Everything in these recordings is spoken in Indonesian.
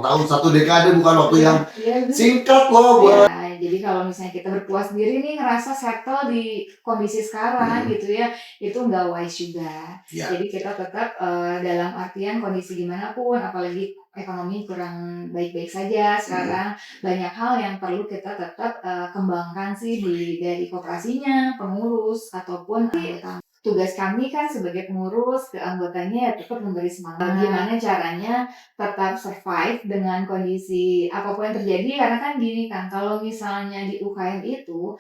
tahun, 1 dekade bukan waktu yang Iya, singkat loh buat. ya, jadi kalau misalnya kita berpuas diri nih ngerasa settle di kondisi sekarang gitu ya, itu nggak wise juga. Ya. Jadi kita tetap dalam artian kondisi gimana pun, apalagi ekonomi kurang baik-baik saja sekarang, banyak hal yang perlu kita tetap kembangkan sih dari koperasinya, pengurus ataupun anggota. Tugas kami kan sebagai pengurus ke anggotanya ya tetap memberi semangat. Gimana caranya tetap survive dengan kondisi apapun yang terjadi, karena kan gini kan, kalau misalnya di UKM itu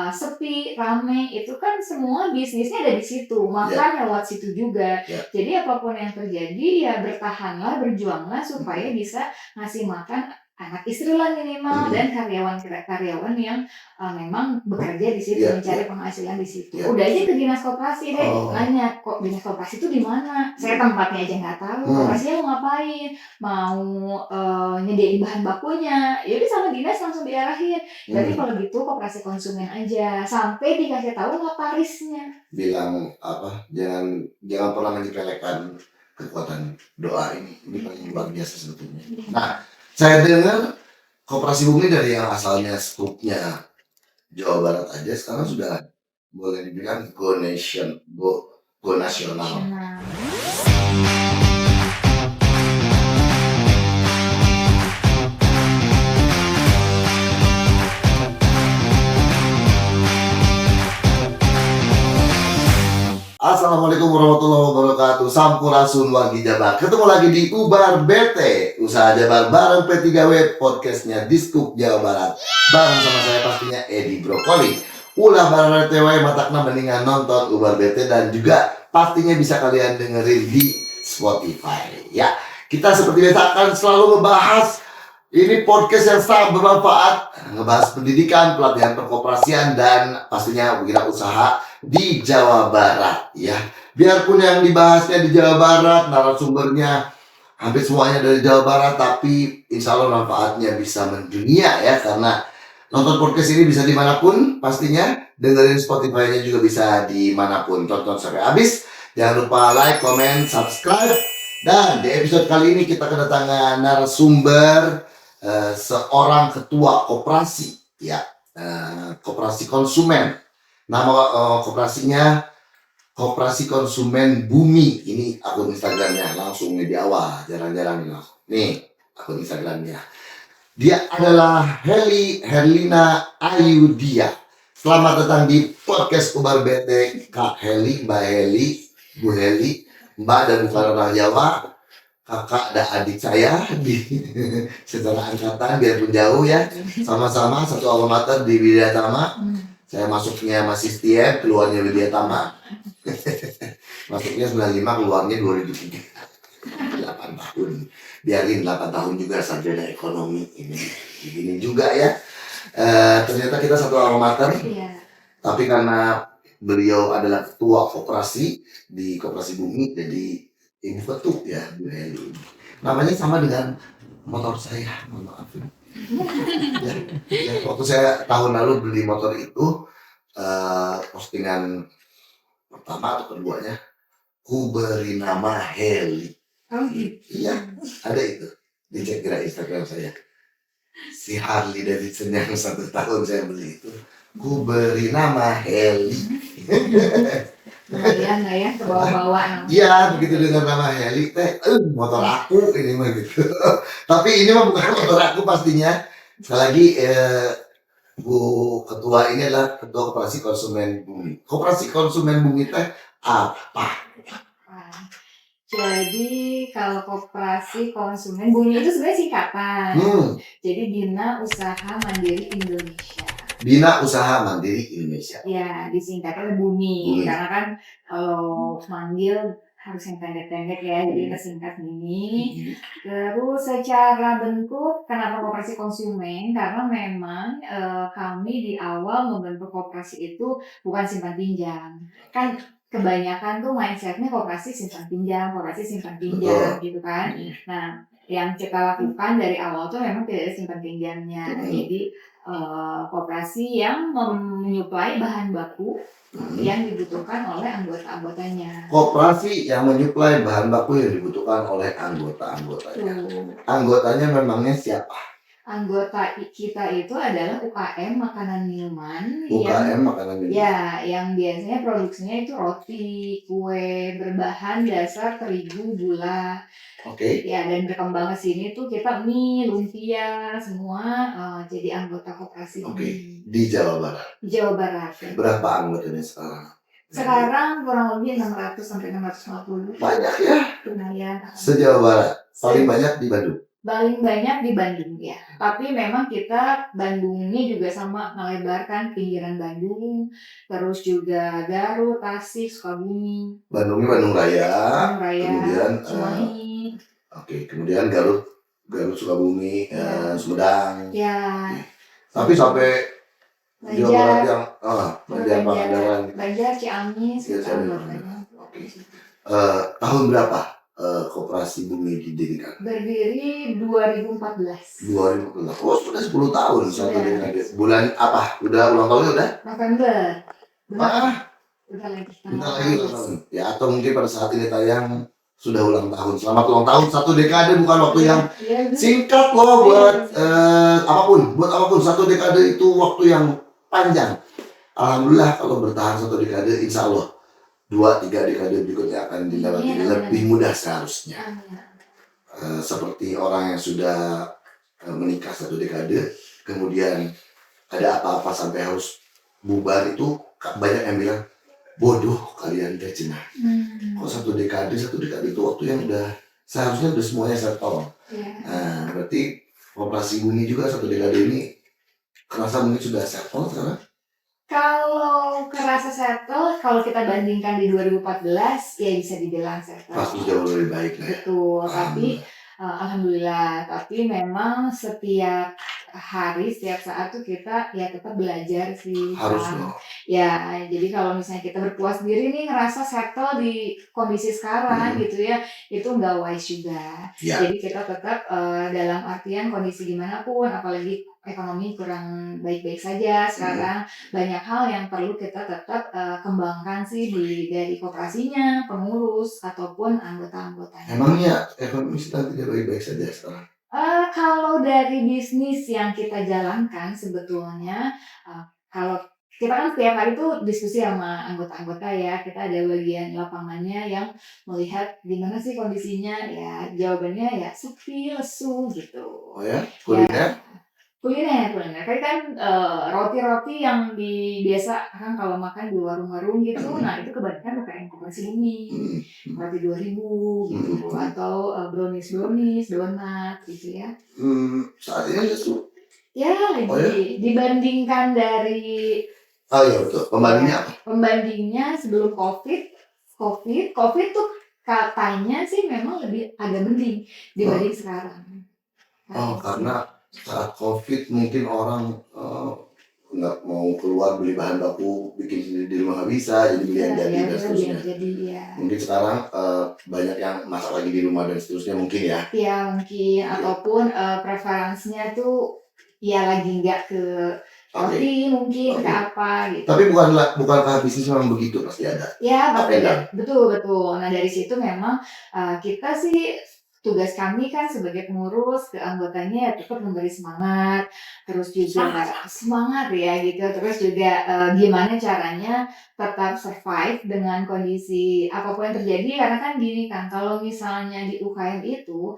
sepi, rame, itu kan semua bisnisnya ada di situ, makan lewat situ juga. Jadi apapun yang terjadi ya bertahanlah, berjuanglah supaya bisa ngasih makan anak istri lah minimal dan karyawan-karyawan yang memang bekerja di situ, mencari penghasilan di situ. Udah aja ke dinas koperasi deh, nanya kok dinas koperasi itu di mana? Saya tempatnya aja nggak tahu. Koperasinya mau ngapain? Mau nyediain bahan bakunya? Ya udah sama dinas langsung diarahin. Berarti kalau gitu koperasi konsumen aja, sampai dikasih tahu notarisnya. Bilang apa? Jangan pernah menyepelekan kekuatan doa ini. Ini paling luar biasa sebetulnya. Nah, saya dengar Koperasi Bumi dari yang asalnya skupnya Jawa Barat aja sekarang sudah boleh dibilang go nasional. Assalamualaikum warahmatullahi wabarakatuh. Sampurasun wagi jabar. Ketemu lagi di Ubar BT, usaha jabar bareng P3W, podcastnya Diskup Jawa Barat. Bareng sama saya pastinya Edi Brokoli. Ulah bareng TW matakna mendingan nonton Ubar BT dan juga pastinya bisa kalian dengerin di Spotify. Ya, kita seperti biasa akan selalu membahas ini podcast yang sangat bermanfaat, ngebahas pendidikan, pelatihan perkoperasian, dan pastinya wirausaha di Jawa Barat ya. Biarpun yang dibahasnya di Jawa Barat, narasumbernya hampir semuanya dari Jawa Barat, tapi insya Allah manfaatnya bisa mendunia ya, karena nonton podcast ini bisa dimanapun, pastinya dengerin Spotify-nya juga bisa dimanapun. Tonton sampai habis, jangan lupa like, comment, subscribe. Dan di episode kali ini kita kedatangan narasumber seorang ketua koperasi ya, koperasi konsumen. Nama koperasinya Koperasi Konsumen Bumi. Ini akun Instagramnya, langsung di awal, jarang-jarang nih akun Instagramnya. Dia adalah Herlina Ayudia. Selamat datang di podcast Ubar BT, Kak Heli, Mbak Heli, Bu Heli, Mbak dan bukan orang Jawa, kakak dan adik saya di secara angkatan biarpun jauh ya, sama-sama satu alma mater di Widya Tama. Saya masuknya masih setia, keluarnya Widya Tama. Masuknya 95, keluarnya 2003. 8 tahun. Biarin 8 tahun juga sarjana ekonomi ini. Begini juga ya. Ternyata kita satu alma mater. Tapi karena beliau adalah ketua koperasi di Koperasi Bumi, jadi ibu ketua ya, Bu Heli. Namanya sama dengan motor saya, mohon maaf. Ya, waktu saya tahun lalu beli motor itu, postingan pertama atau keduanya, ku beri nama Heli. Iya, ada itu. Dicek kira Instagram saya. Si Harley Davidson yang 1 tahun saya beli itu, ku beri nama Heli. Lumayan lah ya, kebawa-bawa. Iya, begitu dengar nama Heli, motor aku ini mah gitu. Tapi ini mah bukan motor aku pastinya. Sekali lagi, Bu Ketua ini adalah Ketua Koperasi Konsumen Bumi. Koperasi Konsumen Bumi teh apa? Jadi kalau Koperasi Konsumen Bumi itu sebenarnya singkatan. Jadi Bina Usaha Mandiri Indonesia. Bina Usaha Mandiri Indonesia. Ya, disingkatnya Bumi. Karena kan kalau manggil harus yang pendek-pendek ya, jadi kita singkat Bumi. Terus secara bentuk, kenapa Koperasi Konsumen? Karena memang kami di awal membentuk koperasi itu bukan simpan pinjam. Kan kebanyakan tuh mindsetnya koperasi simpan pinjam gitu kan. Nah, yang kita lakukan dari awal tuh memang tidak ada simpan pinjamnya. Jadi koperasi yang menyuplai bahan baku Hmm. yang dibutuhkan oleh anggota-anggotanya. Koperasi yang menyuplai bahan baku yang dibutuhkan oleh anggota-anggotanya. Tuh. Anggotanya memangnya siapa? Anggota kita itu adalah UKM makanan minuman UKM makanan minuman. yang biasanya produksinya itu roti, kue berbahan dasar terigu, gula. Oke. Ya, dan berkembang ke sini tuh kita mie, lumpia, semua jadi anggota koperasi Oke. ini. Di Jawa Barat. Di Jawa Barat. Ya. Berapa anggotanya sekarang? Sekarang kurang lebih 600 sampai 650. Banyak ya. Lumayan. Se-Jawa Barat. Paling banyak di Bandung. Paling banyak di Bandung ya. Tapi memang kita Bandung ini juga sama melebarkan pinggiran Bandung, terus juga Garut, Tasik, Sukabumi. Bandungnya Bandung Raya. Bandung Raya. Kemudian Cimahi. kemudian Garut, Sukabumi, Sumedang. Ya. Tapi sampai Jawa Barat yang Banjar, Pangandaran. Banjar, Ciamis, Ya, kita Ciamis. anggotanya. Oke. Tahun berapa Koperasi Bumi didirikan? Berdiri 2014. 2014. Oh, sudah 10 tahun satu Sudah. dekade. Bulan apa? Udah ulang tahunnya udah? November. Udah lagi ulang tahun. Ya, atau mungkin pada saat ini tayang sudah ulang tahun. Selamat ulang tahun. Satu dekade bukan waktu yang singkat loh buat apapun. Buat apapun, satu dekade itu waktu yang panjang. Alhamdulillah kalau bertahan satu dekade, insya Allah 2-3 dekade berikutnya akan dilewati lebih mudah seharusnya. Seperti orang yang sudah menikah satu dekade, kemudian ada apa-apa sampai harus bubar, itu banyak yang bilang bodoh kalian teh cenah. Kok satu dekade itu waktu yang udah seharusnya udah semuanya settle. Nah, berarti Koperasi Bumi juga satu dekade ini kerasa mungkin sudah settle sekarang. Kalau kerasa settle, kalau kita bandingkan di 2014 ya bisa dibilang settle. Pasti jauh lebih baik lah ya. Betul, tapi alhamdulillah. Tapi memang setiap hari, setiap saat tuh kita ya tetap belajar sih. Harus dong. Ya, jadi kalau misalnya kita berpuas diri nih ngerasa settle di kondisi sekarang gitu ya, itu nggak wise juga. Ya. Jadi kita tetap dalam artian kondisi gimana pun, apalagi ekonomi kurang baik-baik saja sekarang, banyak hal yang perlu kita tetap kembangkan sih dari koperasinya, pengurus ataupun anggota-anggotanya. Emangnya ekonomi sedang tidak baik-baik saja sekarang? Kalau dari bisnis yang kita jalankan sebetulnya, kalau kita kan setiap hari tuh diskusi sama anggota-anggota ya, kita ada bagian lapangannya yang melihat gimana sih kondisinya, ya jawabannya ya sepi, lesu gitu. Oh ya, kuliner? Kuliner. Kan roti-roti yang biasa kan kalau makan di warung-warung gitu, nah itu kebanyakan UKM Koperasi Bumi. Roti 2.000 gitu, atau brownies, donat gitu ya. Saat ini lesu. Ya, dibandingkan dari Oh iya betul. Pembandingnya apa? Pembandingnya sebelum COVID tuh katanya sih memang agak mending dibanding sekarang. Karena saat COVID mungkin orang nggak mau keluar beli bahan baku, bikin sendiri di rumah nggak bisa, jadi beli yang jadi dan seterusnya. Mungkin sekarang banyak yang masak lagi di rumah dan seterusnya mungkin ya. Iya mungkin, ataupun preferensinya tuh ya lagi nggak ke roti mungkin ke apa gitu. Tapi bukankah bisnis memang begitu, pasti ada. Ya betul. Nah dari situ memang kita sih, tugas kami kan sebagai pengurus ke anggotanya ya tetap memberi semangat, terus juga semangat ya gitu, terus juga gimana caranya tetap survive dengan kondisi apapun yang terjadi, karena kan gini kan, kalau misalnya di UKM itu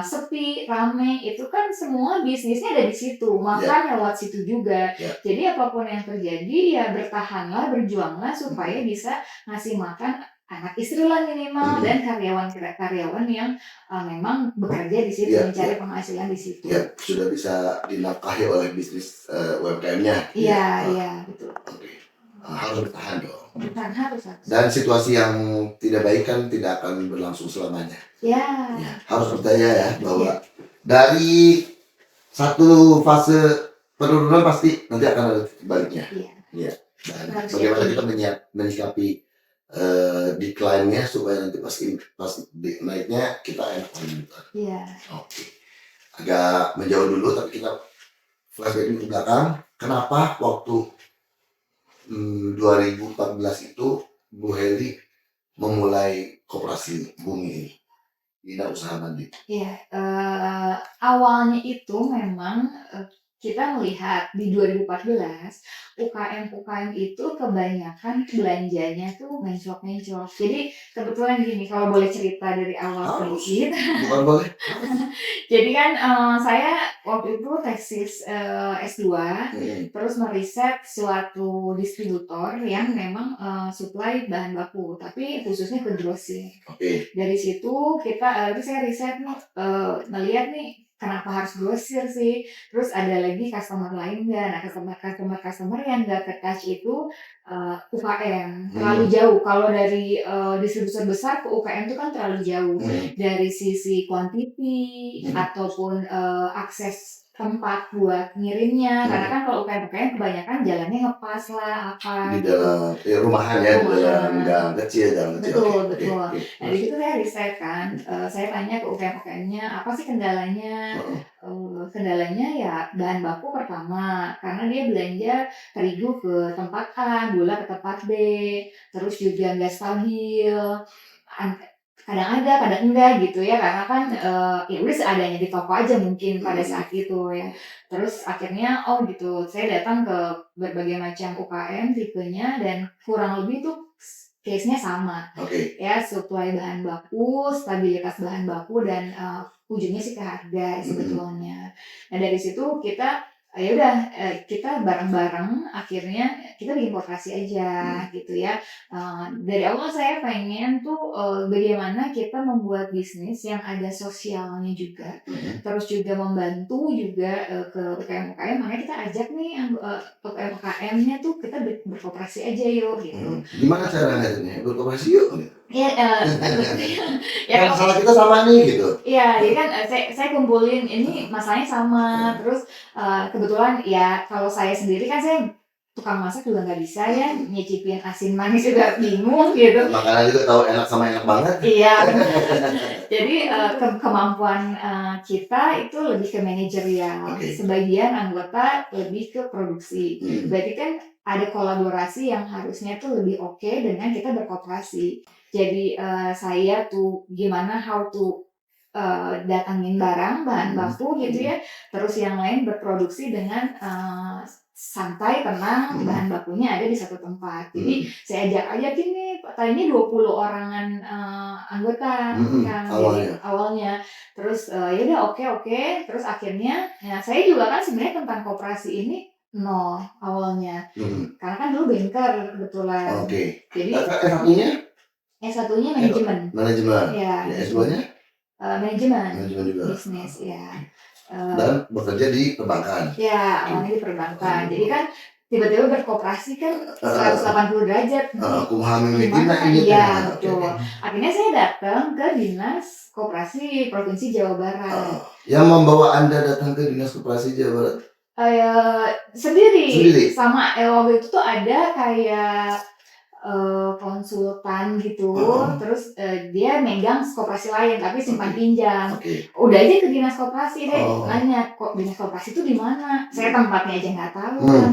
sepi, rame, itu kan semua bisnisnya ada di situ, makan lewat situ juga. Jadi apapun yang terjadi ya bertahanlah, berjuanglah supaya bisa ngasih makan anak istri lah minimal, dan karyawan yang memang bekerja di situ, mencari penghasilan di situ. Ya, sudah bisa dinafkahi oleh bisnis UMKM-nya. Iya, betul. Harus bertahan dong. Bertahan harus. Dan situasi yang tidak baik kan tidak akan berlangsung selamanya. Ya. Harus percaya ya bahwa dari satu fase penurunan pasti nanti akan ada baliknya. Iya. Dan bagaimana kita menyikapi decline-nya supaya nanti pas naiknya kita enak. Oke. Agak menjauh dulu tapi kita flashback di belakang, kenapa waktu 2014 itu Bu Heli memulai koperasi Bumi ini, Bina Usaha Mandi? Iya, awalnya itu memang, kita melihat di 2014 UKM-UKM itu kebanyakan belanjanya tuh menclok-menclok. Jadi kebetulan gini, kalau boleh cerita dari awal Harus, sedikit. bukan boleh? Jadi kan, saya waktu itu tesis, S2, terus meriset suatu distributor yang memang, supply bahan baku, tapi khususnya ke grosir. Oke. Dari situ kita, terus saya riset nih, ngelihat nih kenapa harus grosir sih, terus ada lagi customer lain nggak, nah customer yang nggak ke-touch itu, UKM, terlalu jauh. Kalau dari, distributor besar ke UKM itu kan terlalu jauh, dari sisi quantity ataupun, akses tempat buat ngirimnya, karena kan kalau UKM-UKM kebanyakan jalannya ngepas lah, apa Di gitu. dalam rumahan ya, di dalam Rumahan. gang kecil, Betul, Oke, betul. oke. Nah, di situ saya riset kan, saya tanya ke UKM-UKM-nya, apa sih kendalanya? Kendalanya ya bahan baku pertama, karena dia belanja terigu ke tempat A, gula ke tempat B, terus juga nggak stabil, an kadang ada, kadang enggak gitu ya, karena kan, ya udah seadanya di toko aja mungkin pada saat itu ya. Terus akhirnya, oh gitu, saya datang ke berbagai macam UKM tipenya dan kurang lebih tuh case-nya sama. Oke. Ya, supply bahan baku, stabilitas bahan baku dan, ujungnya sih ke harga sebetulnya. Nah, dari situ kita, ya udah, kita bareng-bareng akhirnya kita bikin koperasi aja gitu ya. Dari awal saya pengen tuh, bagaimana kita membuat bisnis yang ada sosialnya juga, terus juga membantu juga, ke UKM-UKM, makanya kita ajak nih UKM-UKM-nya tuh kita berkoperasi aja yuk gitu. Gimana caranya ngajaknya? Berkoperasi yuk gitu? Iya, ya Yang kalau salah kita sama nih gitu. iya, jadi kan, saya kumpulin ini masalahnya sama, terus, kebetulan ya kalau saya sendiri kan saya tukang masak juga nggak bisa ya, nyicipin asin manis juga bingung gitu. Makanan juga tahu enak sama enak banget. Iya, jadi, kemampuan, kita itu lebih ke manajerial, Oke. sebagian anggota lebih ke produksi. Berarti kan ada kolaborasi yang harusnya tuh lebih oke dengan kita berkoperasi. Jadi, saya tuh gimana how to, datangin barang, bahan baku gitu ya, terus yang lain berproduksi dengan, santai, tenang, bahan bakunya ada di satu tempat. Jadi saya ajakin nih, tadinya 20 orangan, anggota kan, jadi awalnya. Terus, ya udah oke, terus akhirnya ya saya juga kan sebenarnya tentang koperasi ini nol awalnya, karena kan dulu banker kebetulan. Oke. Jadi S1-nya? S1-nya manajemen. Manajemen. Iya. Ya, S2-nya? Manajemen juga. bisnis, ya. Dan bekerja di perbankan. Ya, awalnya di perbankan. Jadi kan tiba-tiba berkoperasi kan 180 derajat. Memahami Gimana? ini. Iya, betul. Akhirnya saya datang ke Dinas Koperasi Provinsi Jawa Barat. Yang membawa Anda datang ke Dinas Koperasi Jawa Barat? Sendiri. Sama waktu itu tuh ada kayak konsultan gitu, terus dia megang koperasi lain tapi simpan pinjam. Udah aja ke dinas koperasi deh, nanya kok dinas koperasi itu di mana? Saya tempatnya aja nggak tahu kan.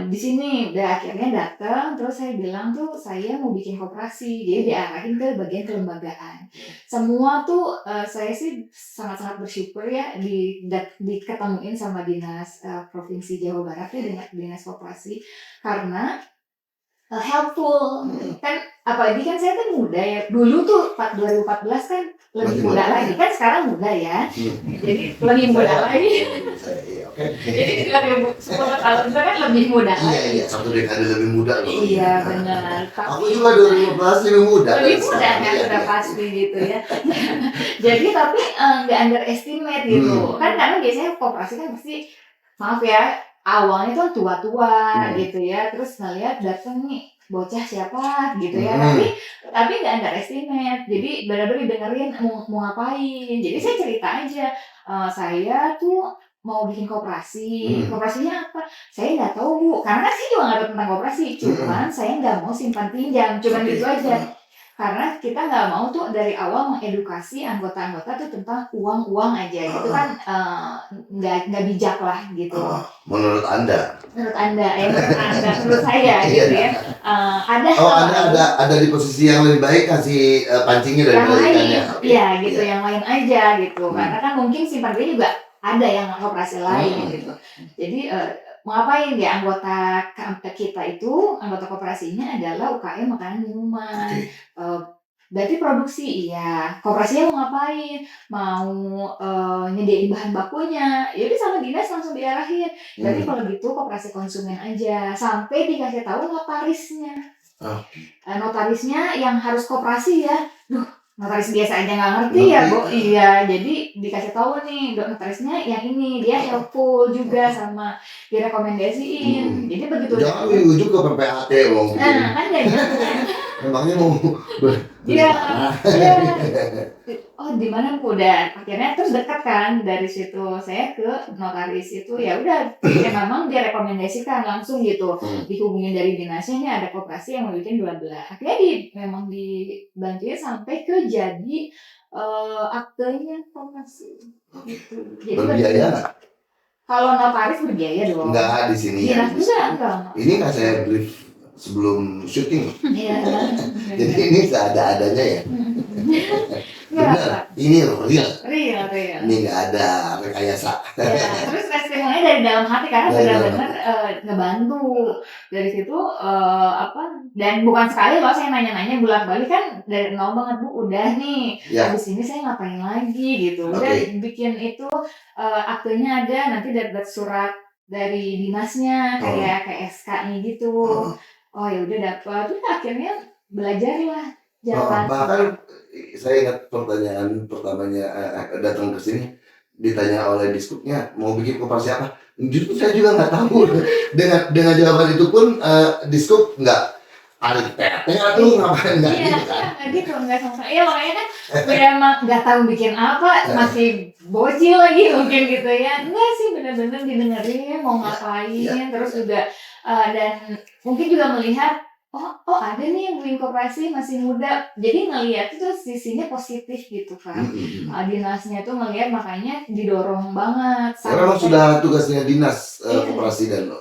Di sini udah akhirnya datang, terus saya bilang tuh saya mau bikin koperasi, jadi diarahin ke bagian kelembagaan. Semua tuh saya sih sangat-sangat bersyukur ya diketemuin sama dinas provinsi Jawa Barat ya, dengan dinas koperasi, karena helpful kan, apalagi kan saya kan muda ya, dulu tuh 2014 kan lebih muda lagi, kan sekarang muda ya, jadi lebih muda lagi. Jadi 10 tahun itu kan lebih muda lagi. Iya, satu dekade lebih muda loh. Iya benar. Aku juga 2015 lebih muda. Lebih muda kan, udah pasti gitu ya. Jadi tapi nggak underestimate gitu, kan karena biasanya koperasi kan pasti, maaf ya, awalnya tuh tua-tua gitu ya, terus ngeliat dateng nih bocah siapa gitu ya, tapi nggak underestimate, jadi benar-benar dengerin mau ngapain. Jadi saya cerita aja, saya tuh mau bikin koperasi, koperasinya apa? Saya nggak tahu Bu, karena kan saya juga nggak tahu tentang koperasi, cuman saya nggak mau simpan pinjam, cuman gitu aja. Karena kita nggak mau tuh dari awal mengedukasi anggota-anggota tuh tentang uang aja, itu kan nggak bijak lah gitu. Menurut Anda? Menurut Anda, menurut saya gitu ya. Ada ada di posisi yang lebih baik kasih pancingnya yang daripada lain, ikannya. iya gitu, yang lain aja gitu. Karena kan mungkin si Marga juga ada yang koperasi lain gitu. Jadi mau ngapain ya anggota kita itu, anggota koperasinya adalah UKM makanan minuman. Berarti produksi iya, koperasinya mau ngapain? Mau nyediain bahan bakunya, ya udah sama dinas langsung diarahin. Berarti kalau gitu koperasi konsumen aja, sampai dikasih tahu notarisnya. Notarisnya yang harus koperasi ya. Notaris biasa aja nggak ngerti ya, Bu. Iya, jadi dikasih tahu nih, notarisnya yang ini, dia helpful juga sama direkomendasiin. Jadi begitu. Jangan ujung ke PPAT loh. Kan kayak gitu. Memangnya mau Iya. Oh, di mana udah akhirnya terus dekat kan dari situ saya ke notaris itu, ya udah ya memang dia rekomendasikan langsung gitu, dihubungin dari dinasnya, ini ada koperasi yang mau bikin bla bla, akhirnya memang dibantuin sampai ke jadi aktenya koperasi gitu. Jadi berbiaya nggak? Kalau notaris berbiaya dong. Enggak di sini ya. Enggak. Ini kan saya brief sebelum syuting. Iya. Jadi ini seadanya ya. Benar, ini real. Ini nggak ada rekayasa. Ya, terus testimoninya dari dalam hati karena benar-benar ngebantu dari situ dan bukan sekali loh saya nanya-nanya bolak-balik kan dari nol banget, Bu, udah nih habis ini saya ngapain lagi gitu, udah bikin itu aktenya ada, nanti dapat surat dari dinasnya kayak SK-nya gitu. Oh ya udah dapat, terus akhirnya belajarlah jalan. Bahkan saya ingat pertanyaan pertamanya datang ke sini ditanya oleh diskupnya mau bikin koperasi apa, justru saya juga nggak tahu. dengan jawaban itu pun diskup nggak ada PT atau ngapain nggak gitu kan? Nggak sama. Iya makanya kan emang nggak tahu bikin apa, masih bocil lagi mungkin gitu ya. Enggak sih, benar-benar didengerin mau ngapain, terus juga dan mungkin juga melihat oh ada nih yang bikin koperasi masih muda, jadi ngelihat itu sisinya positif gitu kan. Dinasnya tuh ngelihat, makanya didorong banget. Karena sudah tugasnya dinas koperasi dan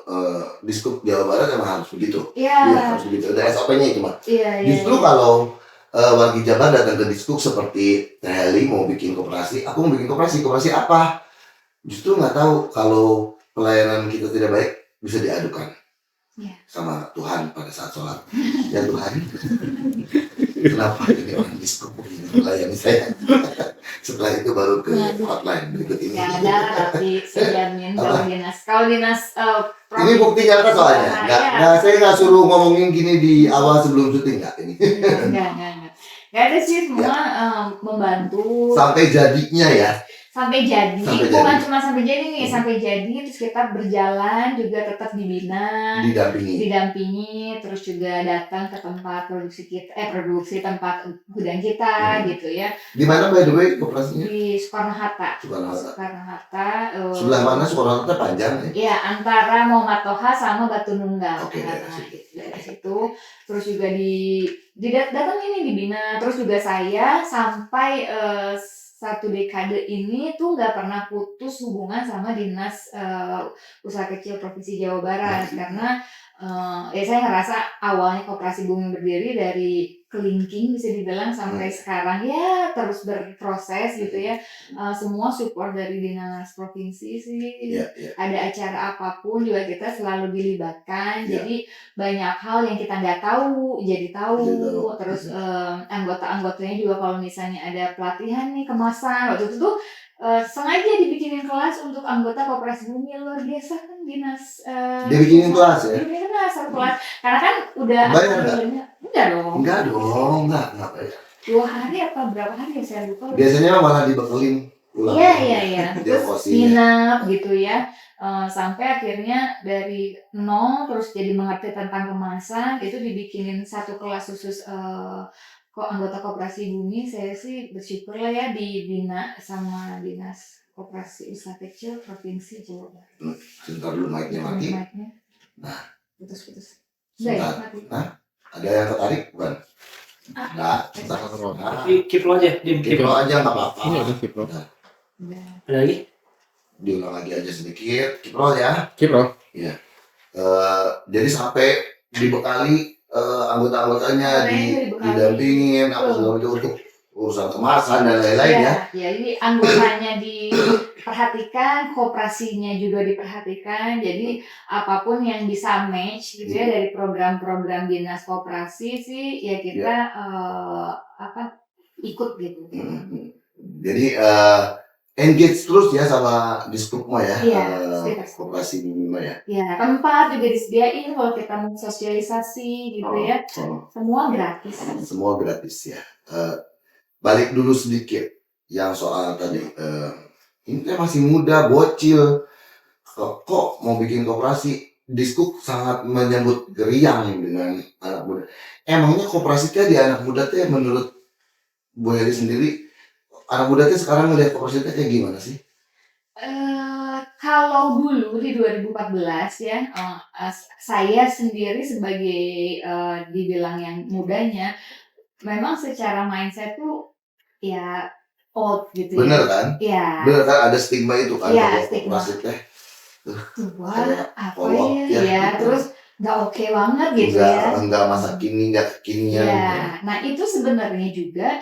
diskup Jawa Barat emang harus begitu. Iya harus begitu, ada SOP-nya itu mah. Justru kalau wargi Jabar datang ke diskup seperti Teh Heli mau bikin koperasi, aku mau bikin koperasi apa? Justru nggak tahu kalau pelayanan kita tidak baik bisa diadukan sama Tuhan pada saat sholat. Ya Tuhan, kenapa ini orang diskup ini melayani saya? Setelah itu baru ke hotline berikut ini. Nggak ada, tapi saya jamin kalau dinas ini bukti nyata soalnya. Saya nggak suruh ngomongin gini di awal sebelum syuting nggak ini. Nggak ada sih, semua membantu. Sampai jadinya ya. Sampai jadi, bukan cuma sampai jadi nih, sampai jadi terus kita berjalan juga tetap dibina, didampingi, terus juga datang ke tempat produksi kita, produksi tempat gudang kita gitu ya. Di mana by the way koperasinya? Di Soekarno Hatta. Sebelah mana Soekarno Hatta panjang ya? Iya, antara Muhammad Toha sama Batu Nunggal. Dari situ, terus juga datang ini dibina, terus juga saya sampai 1 dekade ini tuh nggak pernah putus hubungan sama dinas usaha kecil provinsi Jawa Barat, karena ya saya ngerasa awalnya koperasi Bumi berdiri dari kelingking bisa dibilang sampai sekarang ya terus berproses gitu ya. Semua support dari dinas provinsi sih. Ada acara apapun juga kita selalu dilibatkan. Jadi banyak hal yang kita nggak tahu jadi tahu. Terus anggota-anggotanya juga kalau misalnya ada pelatihan nih kemasan, waktu itu tuh sengaja dibikinin kelas untuk anggota koperasi Bumi, luar biasa kan dinas. Dia bikinin kelas ya? Bikinin kelas, karena kan udah bayar enggak dong, enggak bayar. 2 hari apa berapa hari ya saya lupa. Biasanya malah dibekelin pulang. Iya. Terus nginep gitu ya. Sampai akhirnya dari nol terus jadi mengerti tentang kemasan, itu dibikinin 1 kelas khusus anggota koperasi Bumi. Saya sih bersyukur lah ya dibina sama dinas koperasi usaha kecil provinsi Jawa Barat. Sebentar dulu mic-nya mati. Nah, putus. Sebentar. Nah, ada yang tertarik bukan? Nah, nah, Kipro aja, Dim. Kipro aja nggak apa-apa. Ini ada Kipro. Nah, Ada lagi? diulang lagi aja sedikit. Kipro ya. Kipro. Jadi sampai dibekali anggota-anggotanya didampingin apa segala macam untuk urusan kemasan dan lain-lain ya. Jadi anggotanya diperhatikan, koperasinya juga diperhatikan. Jadi apapun yang bisa match gitu ya dari program-program dinas koperasi sih ya kita ikut gitu. Jadi engage terus ya sama Diskupma ya, koperasi Bumi ya. Ya, tempat juga disediain kalau kita mau sosialisasi gitu ya. Semua gratis. Semua gratis ya. Balik dulu sedikit yang soal tadi. Ini kan masih muda, bocil. Kok mau bikin koperasi? Diskup sangat menyambut geriang dengan anak muda. Emangnya koperasi di anak muda teh menurut Bu Heli sendiri, anak muda teh sekarang melihat koperasi teh kayak gimana sih? Kalau dulu di 2014 ya, saya sendiri sebagai dibilang yang mudanya, memang secara mindset tuh ya old gitu ya. Bener kan? Iya. Bener kan ada stigma itu kan? Iya, stigma. Koperasi teh tua apa ya, ya, terus nggak oke banget gitu ya. Enggak masa kini, enggak kekinian. Ya, nah itu sebenarnya juga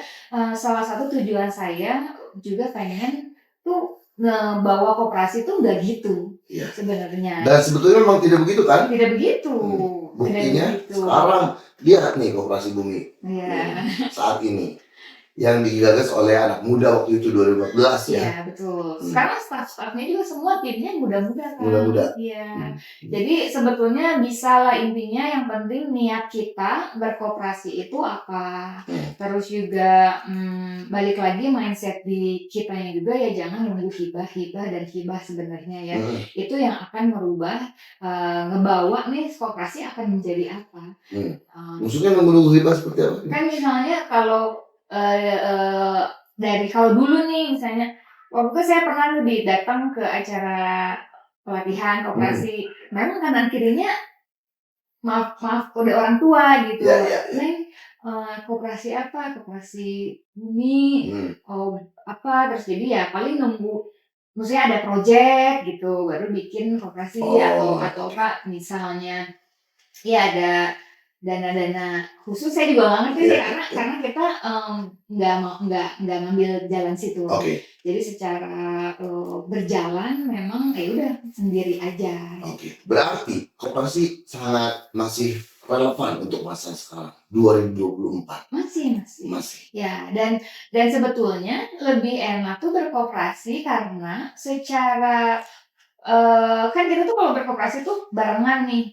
salah satu tujuan saya juga pengen tuh ngebawa koperasi tuh nggak gitu sebenarnya. Dan sebetulnya memang tidak begitu kan? Tidak begitu. Buktinya sekarang lihat nih koperasi Bumi saat ini yang digagas oleh anak muda waktu itu 2014 ya. Iya betul. Sekarang staff-staffnya juga semua timnya muda-muda kan. Muda-muda. Iya. Jadi sebetulnya bisa lah, intinya yang penting niat kita berkooperasi itu apa. Terus juga balik lagi mindset di kitanya juga ya, jangan nunggu hibah sebenarnya ya. Itu yang akan merubah ngebawa nih kooperasi akan menjadi apa. Maksudnya nunggu hibah seperti apa? Kan misalnya kalau dari kalau dulu nih misalnya waktu itu saya pernah datang ke acara pelatihan koperasi, memang kanan kirinya maaf udah orang tua gitu, Neng koperasi apa, koperasi Bumi, apa, terus jadi ya paling nunggu maksudnya ada project gitu baru bikin koperasi atau apa misalnya ya ada dana-dana khusus. Saya juga nggak ngerti sih karena kita nggak ngambil jalan situ. Jadi secara berjalan memang ya udah sendiri aja. Berarti koperasi sangat masih relevan untuk masa sekarang 2024. Masih. Ya, dan sebetulnya lebih enak tuh berkooperasi karena secara kan kita tuh kalau berkooperasi tuh barengan nih,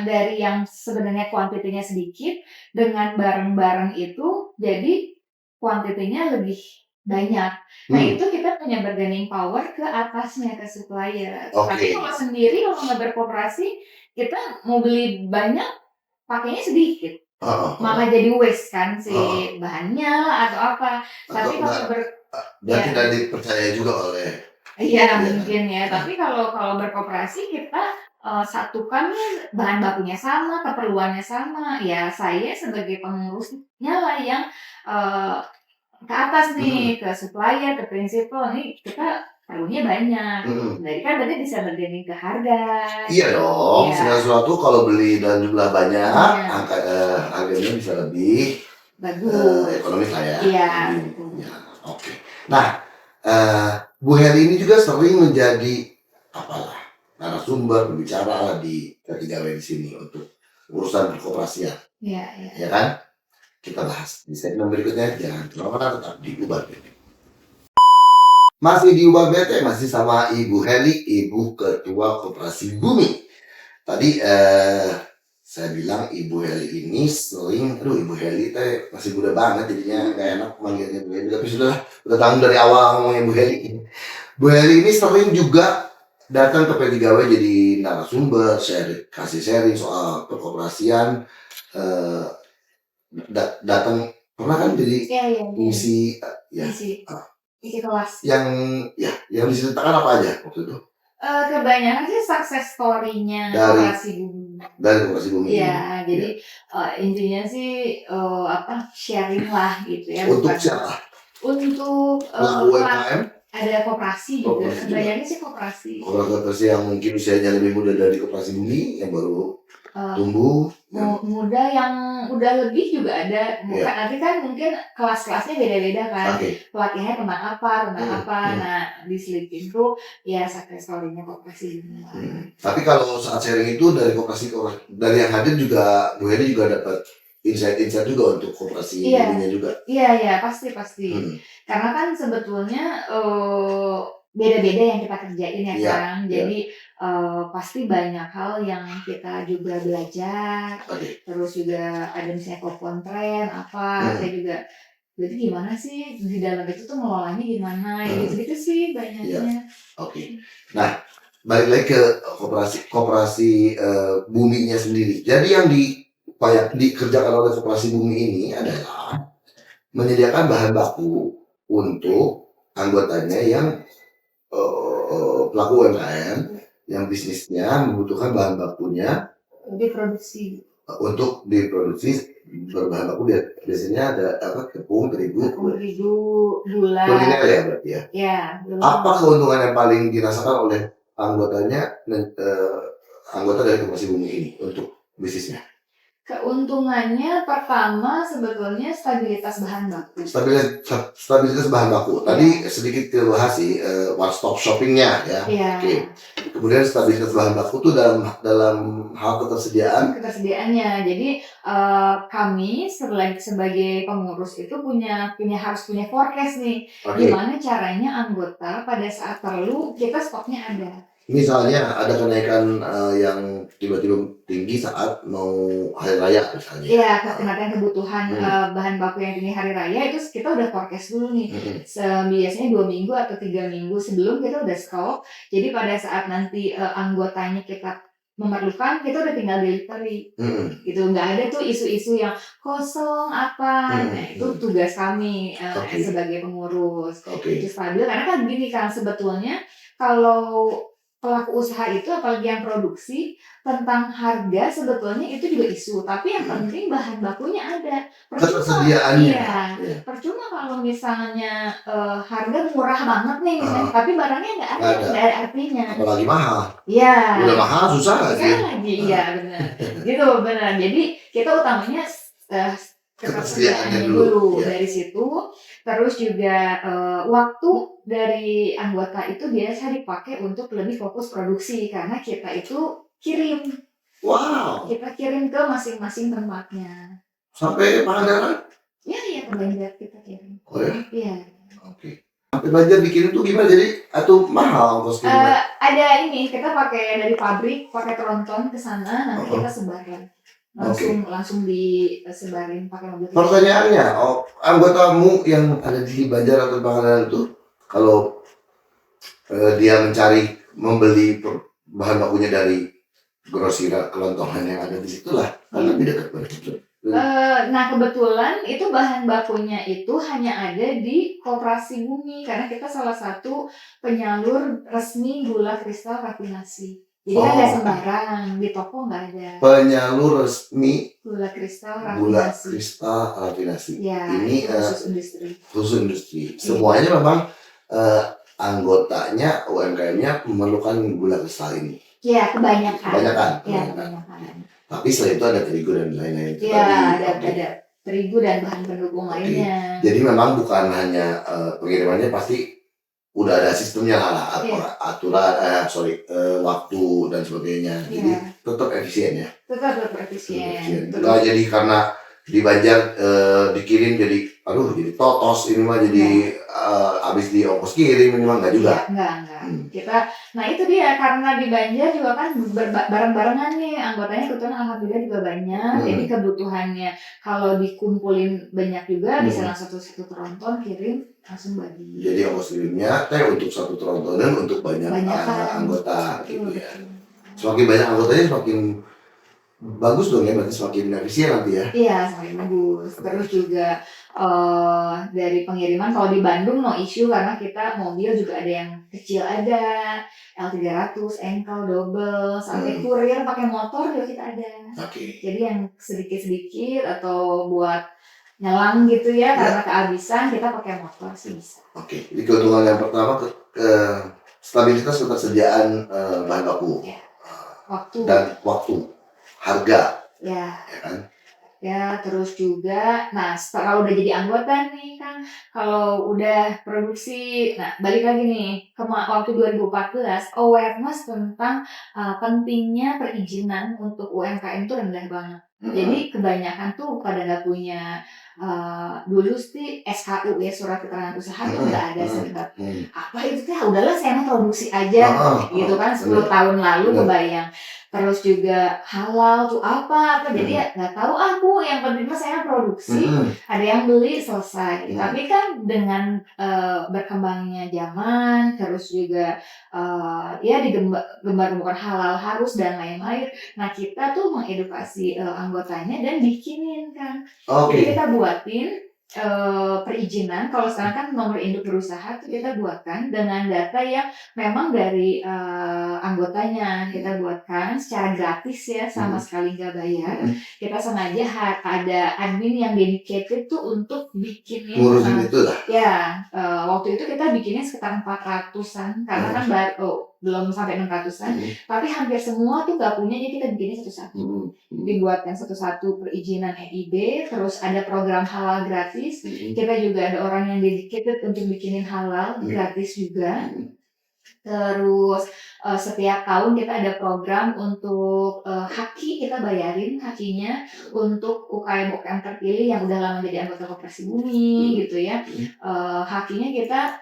dari yang sebenarnya kuantitinya sedikit dengan bareng-bareng itu jadi kuantitinya lebih banyak. Nah itu kita punya bargaining power ke atasnya, ke supplier. Tapi kalau sendiri kalau nggak berkooperasi kita mau beli banyak pakainya sedikit. Malah jadi waste kan si bahannya atau apa. Tapi kalau tidak dipercaya juga oleh mungkin ya. Tapi kalau berkooperasi kita satukan bahan bakunya sama, keperluannya sama. Ya saya sebagai pengurusnya lah yang ke atas nih, ke supplier, ke prinsipal nih kita perlunya banyak. Jadi kan berarti bisa bergaining ke harga. Iya dong, segala sesuatu kalau beli dan jumlah banyak, harganya bisa lebih bagus, ekonomis lah ya. Iya. Nah, Bu Heli ini juga sering menjadi narasumber berbicara di P3W di sini untuk urusan perkoperasian. Ya kan? Kita bahas di segmen berikutnya. Jangan kemana-mana, tetap di Ubar BT. Masih di Ubar BT, masih sama Ibu Heli, Ibu Ketua Koperasi Bumi. Tadi saya bilang Ibu Heli ini sering, Ibu Heli teh masih muda banget jadinya gak enak manggilnya Bu Heli. Tapi sudah tahu dari awal ngomongnya Bu Heli. Bu Heli ini sering juga datang ke P3W jadi narasumber, kasih sharing soal perkoperasian. Datang pernah kan jadi misi kelas yang diceritakan apa aja waktu itu? Kebanyakan sih success story-nya Dari- Koperasi Bumi. dari Koperasi Bumi ini? Iya, jadi intinya sih sharing lah gitu ya. Untuk bukan- siapa? Untuk Pelaku UMKM? ada koperasi juga. Koperasi juga. Kebanyakan sih koperasi. Koperasi yang mungkin usianya lebih muda dari Koperasi Bumi yang baru Eh, tumbuh. muda yang udah lebih juga ada. Iya. Nanti kan mungkin kelas-kelasnya beda-beda kan. Oke. Pelatihannya tentang apa. Hmm. Nah, diselipin tuh ya success story-nya Koperasi Bumi. Tapi kalau saat sharing itu dari dari yang hadir juga Bu Hedi juga dapat insight juga untuk Koperasi Iya. Buminya juga. Iya, pasti. Karena kan sebetulnya beda-beda yang kita kerjain ya Iya, kan. Jadi pasti banyak hal yang kita juga belajar. Oke. Terus juga ada misalnya telepon tren apa. Saya juga berarti gimana sih di dalam itu tuh ngelolanya gimana. Gitu-gitu sih banyaknya. Oke. Nah, balik lagi ke Koperasi Buminya sendiri. Jadi yang dikerjakan oleh Koperasi Bumi ini adalah menyediakan bahan baku untuk anggotanya yang pelaku UMKM yang bisnisnya membutuhkan bahan bakunya Diproduksi. untuk diproduksi berbahan baku biasanya ada tepung, terigu, Gula. kuliner ya berarti ya. Ya, gula. Apa keuntungan yang paling dirasakan oleh anggotanya anggota dari Koperasi Bumi ini untuk bisnisnya? Keuntungannya pertama sebetulnya stabilitas bahan baku. Stabilitas bahan baku. Tadi sedikit kita bahas sih one stop shoppingnya ya. Iya. Oke. Kemudian stabilitas bahan baku itu dalam hal ketersediaan. Ketersediaannya. Jadi kami sebagai pengurus itu harus punya forecast nih. Oke. Gimana caranya anggota pada saat perlu kita stoknya ada. Misalnya ada kenaikan yang tiba-tiba tinggi saat mau hari raya misalnya. Iya, kenaikan kebutuhan bahan baku yang tinggi hari raya itu kita udah forecast dulu nih. Biasanya 2 minggu atau 3 minggu sebelum kita udah stok. Jadi pada saat nanti anggotanya kita memerlukan, kita udah tinggal delivery. Gitu, nggak ada tuh isu-isu yang kosong apa. Nah, itu tugas kami sebagai pengurus. Itu stabil karena kan gini kan sebetulnya kalau pelaku usaha itu apalagi yang produksi tentang harga sebetulnya itu juga isu, tapi yang penting bahan bakunya ada. Ketersediaannya. Iya. Percuma kalau misalnya harga murah banget nih misalnya, tapi barangnya nggak ada artinya. Apalagi mahal. Iya. Udah mahal susah lagi. Iya benar. Gitu benar. Jadi kita utamanya ketersediaannya dulu dari situ. Terus juga waktu dari anggota itu biasa dipakai untuk lebih fokus produksi karena kita itu kirim. Wow. Kita kirim ke masing-masing tempatnya. Sampai Pangandaran? Iya ke Banjar kita kirim. Oh ya? Iya. Oke. Sampai Banjar bikin itu gimana jadi atau mahal ongkos kirimnya? Ada ini kita pakai dari pabrik pakai tronton ke sana nanti kita sebarkan. Langsung disebarin pakai mobil. Pertanyaannya, anggotamu yang ada di Banjar atau Pangandaran itu kalau dia membeli bahan bakunya dari grosir kelontongan yang ada di situlah karena di dekat Banjar. Nah kebetulan itu bahan bakunya itu hanya ada di Koperasi Bumi karena kita salah satu penyalur resmi gula kristal rafinasi. Jadi kan nggak sembarang, di toko nggak ada. Penyalur resmi Gula kristal rafinasi. Ya, ini khusus industri. Semuanya memang anggotanya UMKM-nya memerlukan gula kristal ini. Iya, kebanyakan. Ya, kebanyakan. Tapi setelah itu ada terigu dan lain-lain. Iya, ada terigu dan bahan pendukung lainnya. Jadi memang bukan hanya pengirimannya pasti udah ada sistemnya lah, aturan, waktu dan sebagainya. Jadi tetap efisien ya. Tetap efisien. Nggak jadi karena di Banjar dikirim jadi totos ini mah jadi habis di ongkos kirim ini mah nggak juga. Enggak. Nah itu dia karena di Banjar juga kan bareng-barengan nih anggotanya kebetulan alhamdulillah juga banyak. Jadi kebutuhannya kalau dikumpulin banyak juga bisa langsung satu tronton kirim langsung bagi. Jadi ongkos kirimnya untuk satu tronton dan untuk banyak anggota gitu ya. Semakin banyak anggotanya semakin bagus dong ya, berarti semakin efisien nanti ya. Iya, semakin bagus. Terus juga dari pengiriman kalau di Bandung no issue karena kita mobil juga ada yang kecil ada. L300, engkel, double, sampai kurir pakai motor juga kita ada. Oke. Jadi yang sedikit-sedikit atau buat nyelang gitu ya, karena kehabisan kita pakai motor sih bisa. Oke. Jadi keuntungan yang pertama ke stabilitas ketersediaan bahan baku. Waktu. Dan waktu, harga, Ya. ya kan? Ya, terus juga, nah kalau udah jadi anggota nih kan, kalau udah produksi, nah balik lagi nih, waktu 2014, awareness tentang pentingnya perizinan untuk UMKM itu rendah banget. Jadi kebanyakan tuh pada nggak punya, dulu sih SKU ya, surat keterangan usaha tuh nggak ada sih. Apa itu teh, udahlah saya mah produksi aja, gitu kan, 10 tahun lalu kebayang. Terus juga halal tuh apa, jadi ya nggak tahu aku, yang penting mah saya produksi, ada yang beli selesai. Tapi kan dengan berkembangnya zaman, terus juga ya digembar-gembar halal harus dan lain-lain. Nah kita tuh mengedukasi anggotanya dan bikinin kan. Jadi kita buatin perizinan, kalau sekarang kan nomor induk berusaha tuh kita buatkan dengan data yang memang dari anggotanya kita buatkan secara gratis ya, sama sekali nggak bayar. Kita sengaja ada admin yang dedicated tuh untuk bikinin ngurusin itu lah. Ya, waktu itu kita bikinnya sekitar 400-an karena kan belum sampai 600-an, tapi hampir semua tuh nggak punya, jadi kita bikinnya satu-satu. Dibuatkan satu-satu perizinan EIB, terus ada program halal gratis. Kita juga ada orang yang dedicated untuk bikinin halal gratis juga. Terus setiap tahun kita ada program untuk haki, kita bayarin hakinya untuk UKM terpilih yang udah lama jadi anggota Koperasi Bumi gitu ya. Hakinya kita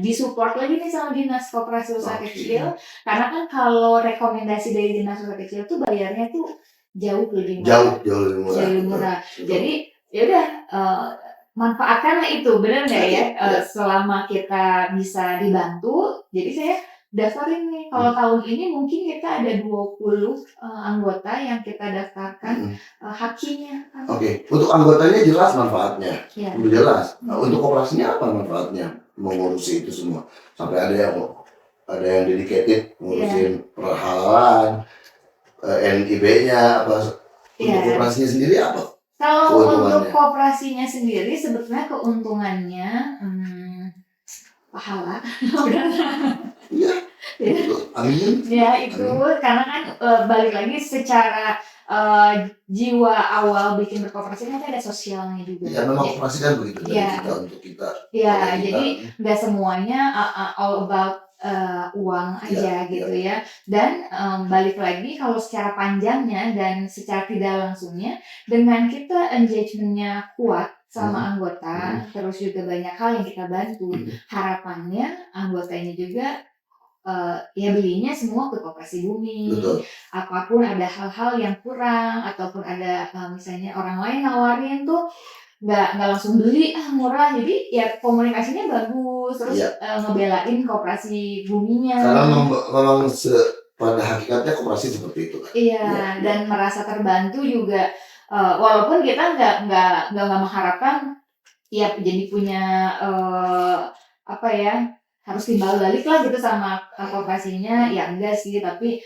disupport lagi nih sama Dinas Koperasi Usaha Kecil, karena kan kalau rekomendasi dari Dinas Usaha Kecil tuh bayarnya tuh jauh lebih murah. Jadi ya udah, manfaatkanlah itu, benar nggak ya? Selama kita bisa dibantu, jadi saya daftarin nih. Kalau tahun ini mungkin kita ada 20 anggota yang kita daftarkan hakinya. Oke, untuk anggotanya jelas manfaatnya, jelas. Untuk koperasinya apa manfaatnya? Mengurusi itu semua, sampai ada yang dedicated ngurusin perhalalan, NIB-nya apa? Untuk koperasinya sendiri apa? Kalau untuk koperasinya sendiri sebetulnya keuntungannya pahala. Iya. Amin. Ya itu karena kan balik lagi secara jiwa awal bikin berkoperasi kan ada sosialnya juga. Ya memang koperasi kan begitu kita untuk kita. Ya jadi nggak semuanya all about uang aja gitu ya. Dan balik lagi kalau secara panjangnya dan secara tidak langsungnya, dengan kita engagementnya kuat sama anggota, terus juga banyak hal yang kita bantu, harapannya anggotanya juga ya belinya semua ke Koperasi Bumi. Apapun ada hal-hal yang kurang ataupun ada misalnya orang lain nawarin tuh nggak langsung beli murah, jadi ya komunikasinya bagus, terus ngebelain Koperasi Buminya. Karena memang pada hakikatnya koperasi seperti itu kan. Iya, dan merasa terbantu juga, walaupun kita nggak mengharapkan tiap jadi punya apa ya, harus timbal balik lah gitu sama koperasinya, ya enggak sih, tapi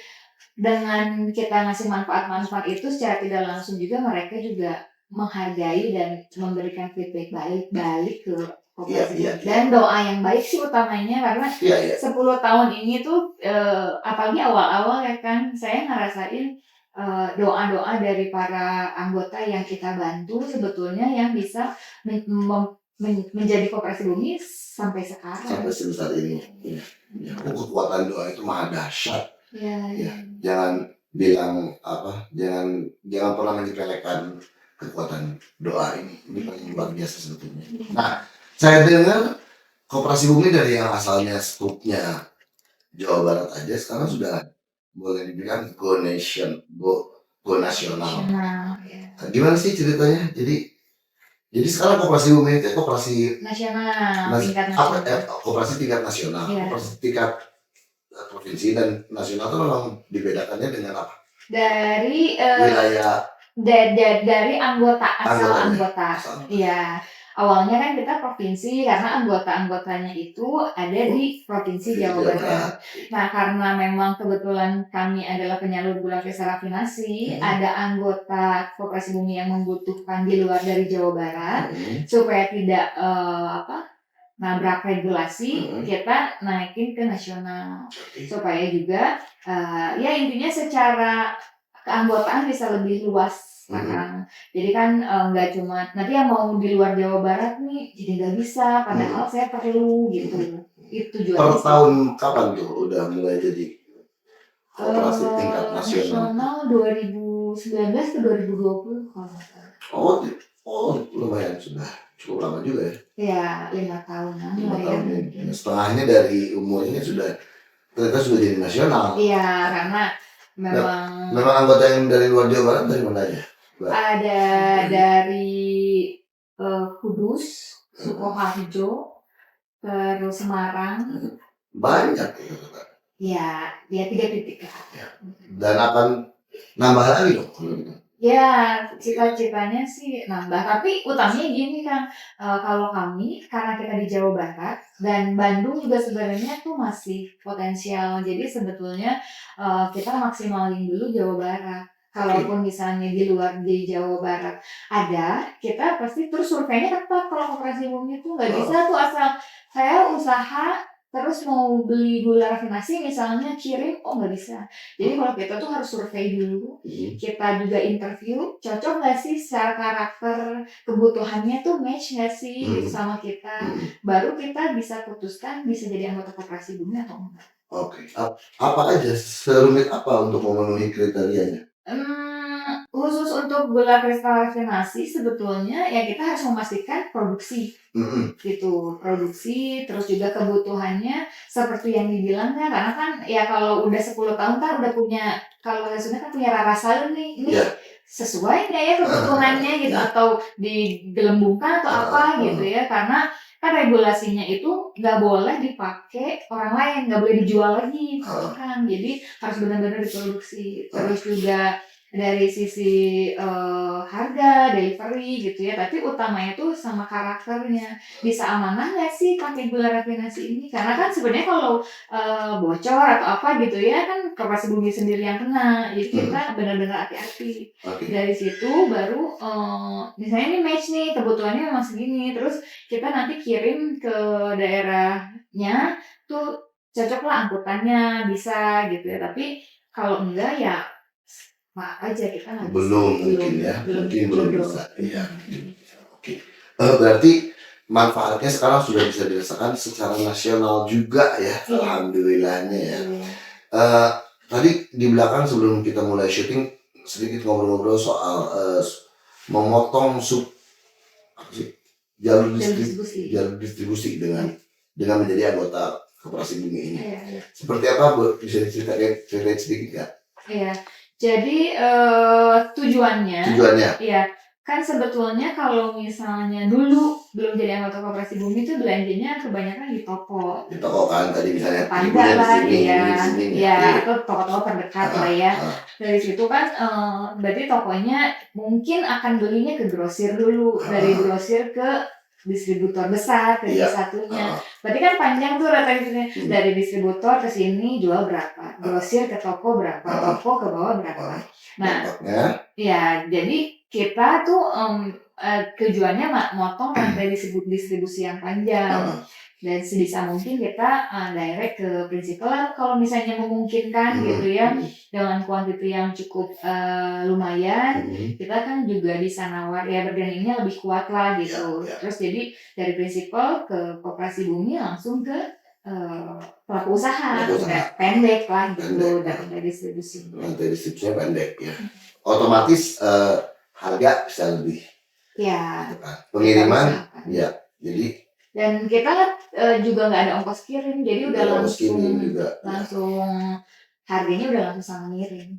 dengan kita ngasih manfaat-manfaat itu secara tidak langsung juga mereka juga menghargai dan memberikan feedback balik ke koperasi. Dan doa yang baik sih utamanya, karena 10 tahun ini tuh apalagi awal-awal ya kan, saya ngerasain doa-doa dari para anggota yang kita bantu sebetulnya yang bisa menjadi Koperasi Bumi sampai sekarang. Sampai saat ini. Ya. Kekuatan doa itu maha dahsyat. Ya. Jangan bilang apa, jangan pernah menyepelekan kekuatan doa ini. Ini paling luar biasa sebetulnya. Nah, saya dengar Koperasi Bumi dari yang asalnya skupnya Jawa Barat aja sekarang sudah boleh dibilang go nasional. Gimana sih ceritanya? Jadi sekarang Koperasi Bumi itu koperasi nasional, tingkat nasional. Koperasi tingkat nasional, koperasi tingkat provinsi dan nasional itu memang dibedakannya dengan apa? Dari wilayah, dari anggota, asal anggota. Iya. awalnya kan kita provinsi karena anggota-anggotanya itu ada di Provinsi Jawa Barat. Nah, karena memang kebetulan kami adalah penyalur gula kristal rafinasi, ada anggota Koperasi Bumi yang membutuhkan di luar dari Jawa Barat supaya tidak nabrak regulasi, kita naikin ke nasional supaya juga ya intinya secara keanggotaan bisa lebih luas sekarang. Jadi kan nggak cuma nanti yang mau di luar Jawa Barat nih jadi nggak bisa, padahal saya perlu gitu. Itu juga Per tahun kapan tuh udah mulai jadi koperasi tingkat nasional? nasional 2019 ke 2020 kalau nggak salah. Oh, lumayan sudah cukup lama juga ya. Ya 5 tahunan 5 lah ya. tahun ya. Setengahnya dari umurnya ternyata sudah jadi nasional. Iya, karena memang anggota yang dari luar Jawa Barat dari mana aja? ada dari Kudus, Sukoharjo, terus Semarang. Banyak. Ya, dia 3 titik lah. Dan akan nambah lagi dong. Ya, cita-citanya sih nambah. Tapi utamanya gini kan, kalau kami karena kita di Jawa Barat dan Bandung juga sebenarnya tuh masih potensial. Jadi sebetulnya kita maksimalin dulu Jawa Barat. Kalaupun misalnya di luar di Jawa Barat ada, kita pasti terus surveinya ketat. Kalau Koperasi Bumi tuh nggak bisa tuh asal saya usaha terus mau beli gula rafinasi misalnya kirim, nggak bisa. Jadi kalau kita tuh harus survei dulu, kita juga interview, cocok nggak sih secara karakter, kebutuhannya tuh match nggak sih gitu sama kita, baru kita bisa putuskan bisa jadi anggota Koperasi Bumi atau enggak. Oke. Apa aja serumit apa untuk memenuhi kriterianya? Khusus untuk gula kristal rafinasi sebetulnya ya kita harus memastikan produksi gitu, produksi terus juga kebutuhannya seperti yang dibilang kan, karena kan ya kalau udah 10 tahun kan udah punya, kalau bahasa Sunda kan punya rasa nih ini sesuai nggak ya kebutuhannya gitu atau digelembungkan atau apa gitu ya, karena kan regulasinya itu nggak boleh dipakai orang lain, nggak boleh dijual lagi kan, jadi harus benar-benar diproduksi. Terus juga dari sisi harga, delivery gitu ya, tapi utamanya tuh sama karakternya, bisa amanah nggak sih pakai gula rafinasi ini, karena kan sebenarnya kalau bocor atau apa gitu ya kan Koperasi Bumi sendiri yang kena, jadi kita benar-benar hati-hati. Dari situ baru misalnya ini match nih, kebutuhannya memang segini, terus kita nanti kirim ke daerahnya tuh cocok lah angkutannya bisa gitu ya, tapi kalau enggak ya maaf aja kita nggak bisa. Belum bisa. Iya. Oke. Berarti manfaatnya sekarang sudah bisa dirasakan secara nasional juga ya. Alhamdulillahnya ya. Tadi di belakang sebelum kita mulai syuting sedikit ngobrol-ngobrol soal memotong jalur distribusi dengan menjadi anggota Koperasi Bumi ini. Seperti apa Bu? Bisa diceritain sedikit nggak? Iya. Jadi tujuannya iya, kan sebetulnya kalau misalnya dulu belum jadi anggota Koperasi Bumi itu belanjanya kebanyakan di toko. Di toko kan tadi misalnya Tangga lah ya, atau toko-toko terdekat lah ya. Dari situ kan berarti tokonya mungkin akan belinya ke grosir dulu, dari grosir ke distributor besar ke satunya. Berarti kan panjang tuh rantai dari distributor ke sini jual berapa, grosir ke toko berapa, toko ke bawah berapa. Nah, ya jadi kita tuh tujuannya motong rantai distribusi yang panjang. Dan sebisa mungkin kita direct ke prinsipal kalau misalnya memungkinkan gitu ya, dengan kuantiti yang cukup lumayan, kita kan juga bisa nawar ya, bargainingnya lebih kuat lah gitu. Terus jadi dari prinsipal ke Koperasi Bumi langsung ke pelaku usaha, pendek lah gitu, dari distribusi. Rantai distribusinya pendek ya. Otomatis harga bisa lebih. Ya. Pengiriman ya, jadi. Dan kita juga nggak ada ongkos kirim, jadi udah langsung harganya udah langsung sama ngirim.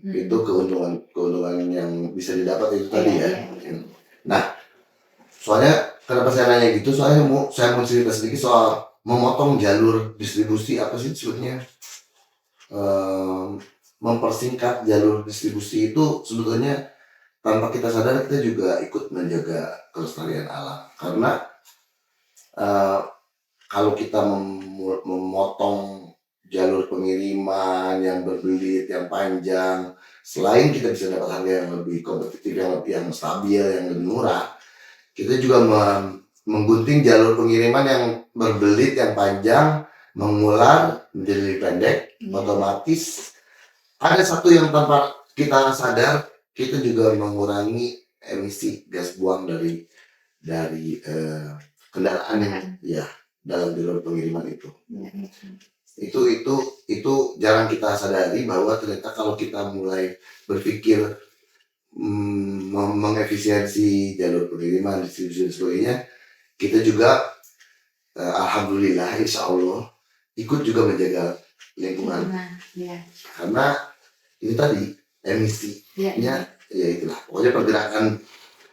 Itu keuntungan yang bisa didapat itu tadi ya. Nah, soalnya kenapa saya nanya gitu? Soalnya saya mau cerita sedikit soal memotong jalur distribusi, apa sih sebetulnya? Mempersingkat jalur distribusi itu sebetulnya tanpa kita sadar kita juga ikut menjaga kelestarian alam. Karena eh, kalau kita memotong jalur pengiriman yang berbelit, yang panjang, selain kita bisa dapat harga yang lebih kompetitif, yang stabil, yang lebih murah, kita juga menggunting jalur pengiriman yang berbelit, yang panjang, mengular menjadi lebih pendek. Otomatis ada satu yang tanpa kita sadar, kita juga mengurangi emisi gas buang dari kendaraan yang ya dalam jalur pengiriman itu. Itu jarang kita sadari bahwa ternyata kalau kita mulai berpikir mengefisiensi jalur pengiriman, distribusi dan sebagainya, kita juga alhamdulillah insya Allah ikut juga menjaga lingkungan. Karena ini tadi emisinya ya itulah, pokoknya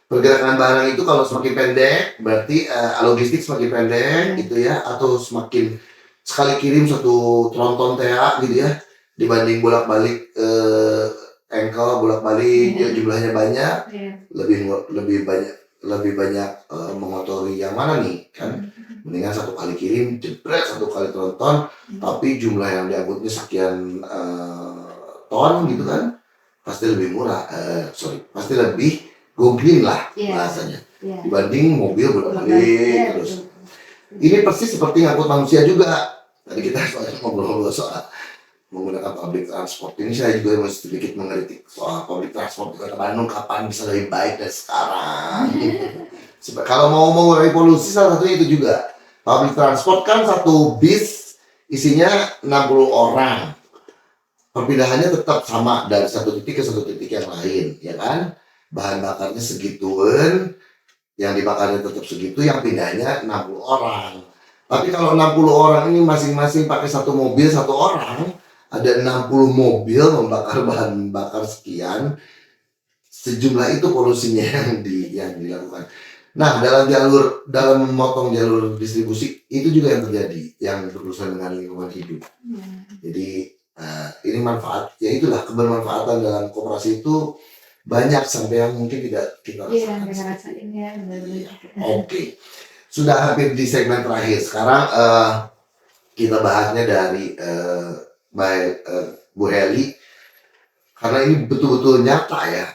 pergerakan barang itu kalau semakin pendek berarti logistik semakin pendek gitu ya, atau semakin sekali kirim satu tronton TA gitu ya, dibanding bolak-balik engkel bolak-balik jumlahnya banyak, lebih banyak mengotori yang mana nih kan, mendingan satu kali kirim jebret satu kali tronton tapi jumlah yang diangkutnya sekian ton gitu kan, pasti lebih murah, pasti lebih goblin lah bahasanya dibanding mobil bolak-balik terus. Ini persis seperti ngangkut manusia juga. Tadi kita ngobrol soal menggunakan public transport. Ini saya juga masih sedikit mengkritik soal public transport di Kota Bandung, kapan bisa lebih baik dari sekarang. Kalau mau mengurangi polusi, salah satunya itu juga. Public transport kan satu bis isinya 60 orang. Perpindahannya tetap sama dari satu titik ke satu titik yang lain, ya kan? Bahan bakarnya segituan, yang dibakarnya tetap segitu, yang pindahnya 60 orang. Tapi kalau 60 orang ini masing-masing pakai satu mobil satu orang, ada 60 mobil membakar bahan bakar sekian, sejumlah itu polusinya yang dilakukan. Nah, dalam memotong jalur distribusi itu juga yang terjadi, yang berurusan dengan lingkungan hidup. Jadi ini manfaat, ya itulah kebermanfaatan dalam koperasi itu banyak sampai yang mungkin tidak kita rasakan. Oke. Sudah hampir di segmen terakhir. Sekarang kita bahasnya dari Bu Heli, karena ini betul-betul nyata ya,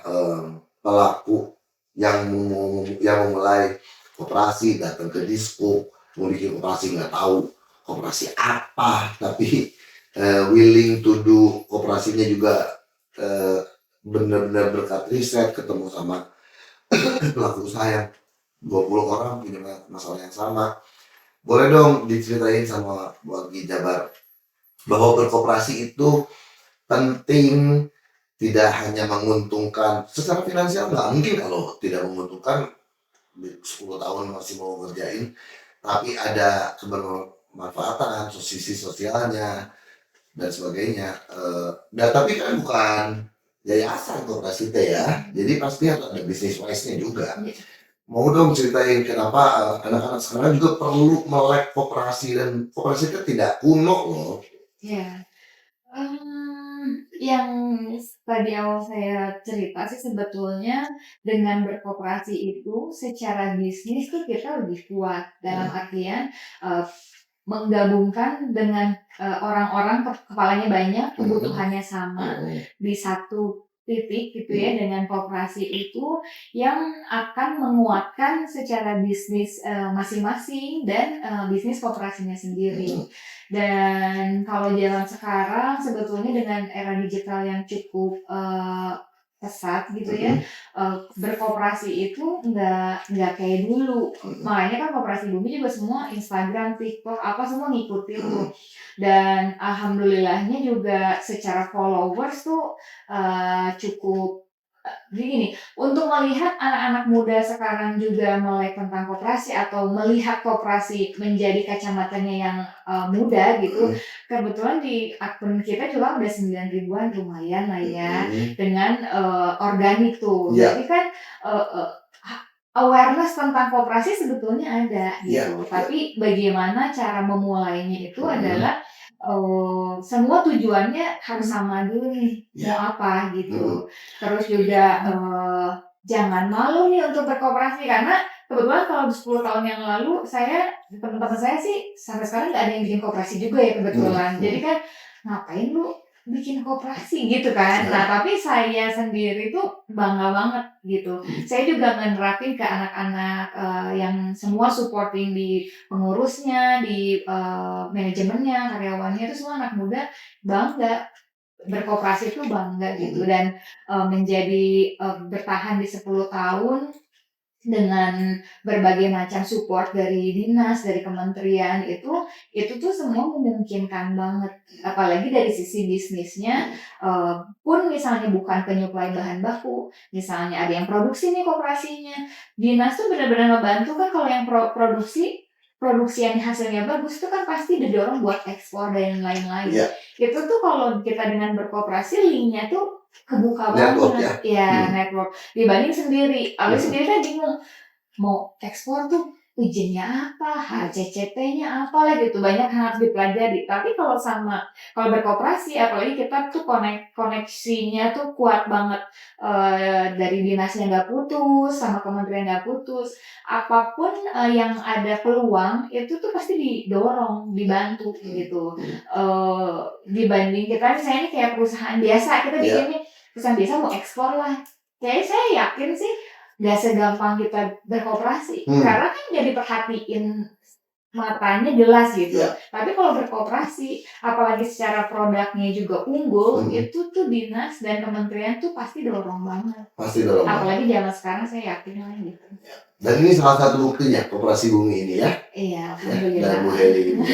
pelaku yang memulai koperasi datang ke Diskop, mau bikin koperasi nggak tahu koperasi apa, tapi willing to do koperasinya juga benar-benar berkat riset, ketemu sama pelaku usaha yang 20 orang punya masalah yang sama. Boleh dong diceritain sama Bu Agi Jabar bahwa berkoperasi itu penting, tidak hanya menguntungkan secara finansial, nggak mungkin kalau tidak menguntungkan 10 tahun masih mau ngerjain, tapi ada kebermanfaatan, sisi sosialnya dan sebagainya. Tapi kan bukan yayasan koperasi teh ya, jadi pasti harus ada bisnis wise-nya juga. Mau dong ceritain kenapa anak-anak sekarang juga perlu melek koperasi, dan koperasi itu tidak kuno loh. Ya, yang tadi awal saya cerita sih sebetulnya dengan berkoperasi itu secara bisnis tuh kita lebih kuat dalam artian menggabungkan dengan orang-orang kepalanya banyak, kebutuhannya sama di satu titik gitu ya, dengan koperasi itu yang akan menguatkan secara bisnis masing-masing dan bisnis koperasinya sendiri. Dan kalau zaman sekarang sebetulnya dengan era digital yang cukup pesat gitu ya, berkoperasi itu nggak kayak dulu. Makanya kan Koperasi Bumi juga semua Instagram, TikTok, apa semua ngikutin tuh. Dan alhamdulillahnya juga secara followers tuh cukup. Jadi gini, untuk melihat anak-anak muda sekarang juga melek tentang koperasi atau melihat koperasi menjadi kacamatanya yang muda gitu, kebetulan di akun kita juga udah 9 ribuan, lumayan lah ya, dengan organik tuh. Jadi kan awareness tentang koperasi sebetulnya ada gitu, tapi bagaimana cara memulainya itu adalah semua tujuannya harus sama dulu nih, mau apa gitu. Terus juga jangan malu nih untuk berkoperasi, karena kebetulan kalau 10 tahun yang lalu teman-teman saya sih sampai sekarang nggak ada yang bikin koperasi juga ya kebetulan. Jadi kan ngapain lu bikin koperasi gitu kan. Nah, tapi saya sendiri tuh bangga banget gitu. Saya juga menerapin ke anak-anak yang semua supporting di pengurusnya, di manajemennya, karyawannya itu semua anak muda bangga berkoperasi itu bangga gitu, dan menjadi bertahan di 10 tahun dengan berbagai macam support dari dinas, dari kementerian itu tuh semua memungkinkan banget. Apalagi dari sisi bisnisnya, pun misalnya bukan penyuplai bahan baku, misalnya ada yang produksi nih koperasinya, dinas tuh benar-benar ngebantu kan. Kalau yang produksi yang hasilnya bagus itu kan pasti didorong buat ekspor dan lain-lain. Iya. Itu tuh kalau kita dengan berkoperasi linknya tuh kebuka Network banget network dibanding sendiri. Sendiri kan bingung mau ekspor tuh izinnya apa, HCCP-nya apa lah gitu, banyak yang harus dipelajari. Tapi kalau berkoperasi, apalagi kita tuh koneksinya tuh kuat banget, dari dinasnya nggak putus, sama kementerian nggak putus, apapun yang ada peluang itu tuh pasti didorong, dibantu gitu. Dibanding kita misalnya ini kayak perusahaan biasa, kita bikinnya perusahaan biasa mau ekspor lah, kayaknya saya yakin sih nggak segampang kita berkoperasi, karena kan nggak diperhatiin matanya jelas gitu. Tapi kalau berkoperasi, apalagi secara produknya juga unggul, itu tuh dinas dan kementerian tuh pasti dorong banget. Apalagi zaman sekarang saya yakin lah gitu. Dan ini salah satu buktinya Koperasi Bumi ini ya. Iya, dan Bu Heli ini.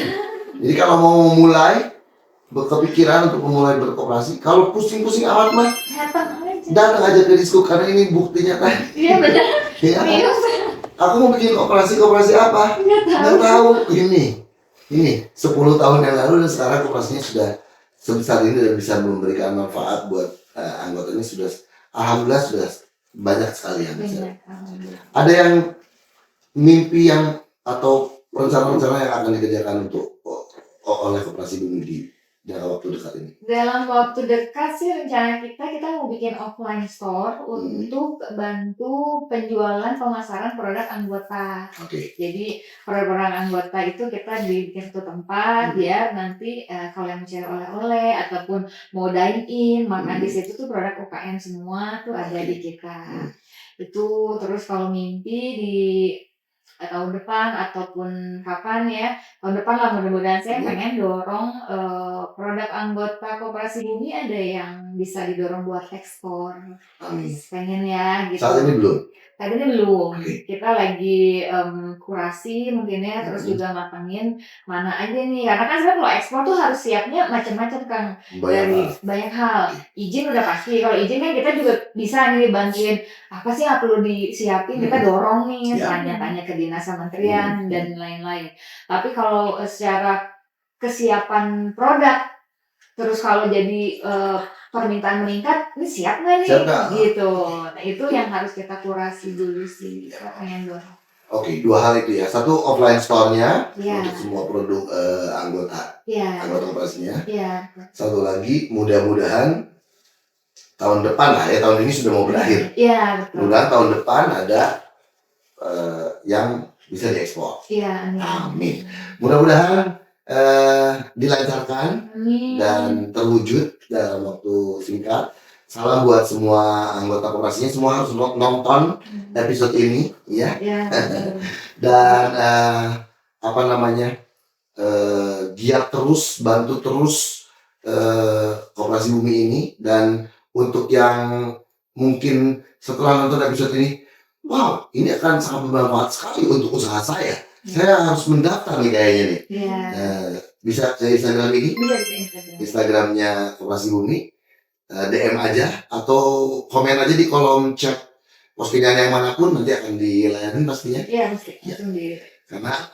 Jadi kalau mau mulai berkepikiran untuk memulai berkoperasi, kalau pusing-pusing amat mah datang aja ke Diskuk, karena ini buktinya kan. Iya benar. Ya, aku mau bikin koperasi apa? Nggak tahu. Ini 10 tahun yang lalu dan sekarang koperasinya sudah sebesar ini dan bisa memberikan manfaat buat anggotanya. Alhamdulillah sudah banyak sekali yang bisa. Ada yang mimpi atau rencana-rencana yang akan dikerjakan oleh Koperasi Bumi di jangka waktu dekat ini? Dalam waktu dekat sih rencana kita mau bikin offline store untuk bantu penjualan pemasaran produk anggota. Jadi produk-produk anggota itu kita dibikin satu tempat biar nanti kalau yang mencari oleh-oleh ataupun mau dine in makan di situ tuh produk UKM semua tuh ada di kita. Itu terus kalau mimpi di tahun depan ataupun kapan ya, tahun depan lah mudah-mudahan saya pengen dorong produk anggota Koperasi Bumi ada yang bisa didorong buat ekspor. Pengen ya gitu. Saat ini belum? Saat ini belum. Kita lagi kurasi mungkin ya, terus juga matangin mana aja nih, karena kan sebenarnya kalau ekspor tuh harus siapnya macam-macam kan, dari banyak hal. Izin udah pasti, kalau izin kan kita juga bisa nih bantuin apa sih yang perlu disiapin, kita dorong nih, tanya-tanya ke dinas kementerian dan lain-lain. Tapi kalau secara kesiapan produk, terus kalau jadi permintaan meningkat, ini siap nggak nih? Gitu. Nah itu yang harus kita kurasi dulu sih, pengen dorong. Oke, 2 hal itu ya. Satu offline store-nya untuk semua produk anggota koperasinya. Satu lagi mudah-mudahan tahun depan lah ya, tahun ini sudah mau berakhir. Mudah-mudahan tahun depan ada yang bisa diekspor. Amin. Mudah-mudahan dilancarkan dan terwujud dalam waktu singkat. Salam buat semua anggota koperasinya, semua harus nonton episode ini ya. Dan giat terus, bantu terus Koperasi Bumi ini. Dan untuk yang mungkin setelah nonton episode ini, wow, ini akan sangat bermanfaat sekali untuk usaha saya. Saya harus mendaftar nih kayaknya nih. Bisa ke Instagram ini? Instagramnya Koperasi Bumi. DM aja atau komen aja di kolom chat postingan yang manapun, nanti akan dilayani pastinya. Mesti. Karena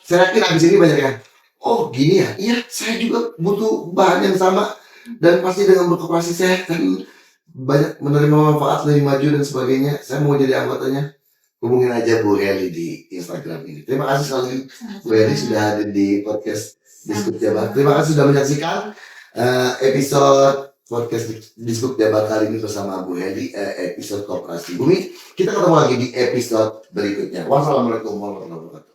saya yakin abis ini banyak yang, oh gini ya, iya saya juga butuh bahan yang sama, dan pasti dengan berkoperasi saya akan banyak menerima manfaat, lebih maju dan sebagainya. Saya mau jadi anggotanya, hubungin aja Bu Heli di Instagram ini. Terima kasih sekali Bu Heli sudah hadir di podcast Diskuk Jabar. Terima kasih sudah menyaksikan episode podcast Diskup Jabar kali ini bersama Bu Heli, episode Koperasi Bumi. Kita ketemu lagi di episode berikutnya. Wassalamualaikum warahmatullahi wabarakatuh.